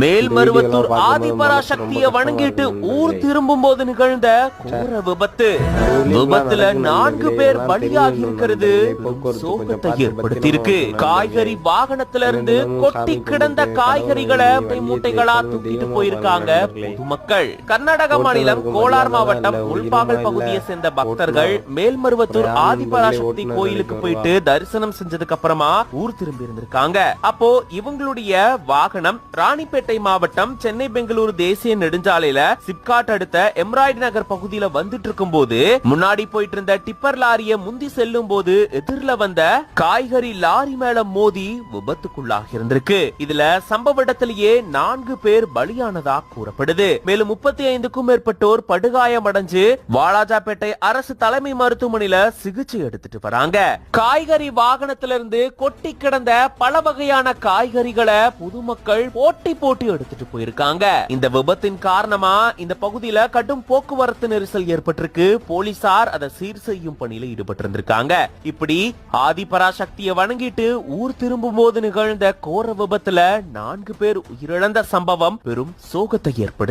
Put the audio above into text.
மேல்மருவத்தூர் ஆதிபராசக்தியை வணங்கிட்டு ஊர் திரும்பும் போது நிகழ்ந்த கோர விபத்து. விபத்துல 4 பேர் பலியாகி இருக்கிறது சோகத்தை ஏற்படுத்தியிருக்கு. காய்கறி வாகனத்துல இருந்து கொட்டி கிடந்த காய்கறிகளை மூட்டைகளா தூக்கிட்டு போயிருக்காங்க பொதுமக்கள். கர்நாடக மாநிலம் கோலார் மாவட்டம் உள்பாகல் பகுதியை சேர்ந்த பக்தர்கள் மேல்மருவத்தூர் ஆதிபராசக்தி கோயிலுக்கு போயிட்டு தரிசனம் செஞ்சதுக்கு அப்புறமா ஊர் திரும்பி இருந்திருக்காங்க. அப்போ இவங்களுடைய வாகனம் ராணிப்பேட்டை மாவட்டம் சென்னை பெங்களூரு தேசிய நெடுஞ்சாலையில சிப்காட் அடுத்த எம்ராய்டு நகர் பகுதியில வந்துட்டு இருக்கும் போது முன்னாடி போயிட்டு இருந்த டிப்பர் லாரியை முந்தி செல்லும் போது எதிரில வந்த காய்கறி லாரி மேல மோதி விபத்துக்குள்ளாகி இருந்திருக்கு. இதுல சம்பவ இடத்திலேயே 4 பேர் பலியானதா கூறப்படுது. மேலும் 35க்கும் மேற்பட்டோர் படுகாயம் அடைஞ்சு வாலாஜாபேட்டை அரசு தலைமை மருத்துவமனையில சிகிச்சை எடுத்துட்டு வராங்க. காய்கறி வாகனத்திலிருந்து கொட்டி கிடந்த பல வகையான காய்கறிகளை பொதுமக்கள் போட்டி எடுத்துட்டு போயிருக்காங்க. இந்த விபத்தின் காரணமா இந்த பகுதியில கடும் போக்குவரத்து நெரிசல் ஏற்பட்டிருக்கு. போலீசார் அதை சீர் செய்யும் பணியில ஈடுபட்டு இருந்திருக்காங்க. இப்படி ஆதிபராசக்தியை வணங்கிட்டு ஊர் திரும்பும் போது நிகழ்ந்த கோர விபத்துல 4 பேர் உயிரிழந்த சம்பவம் பெரும் சோகத்தை ஏற்படுத்தி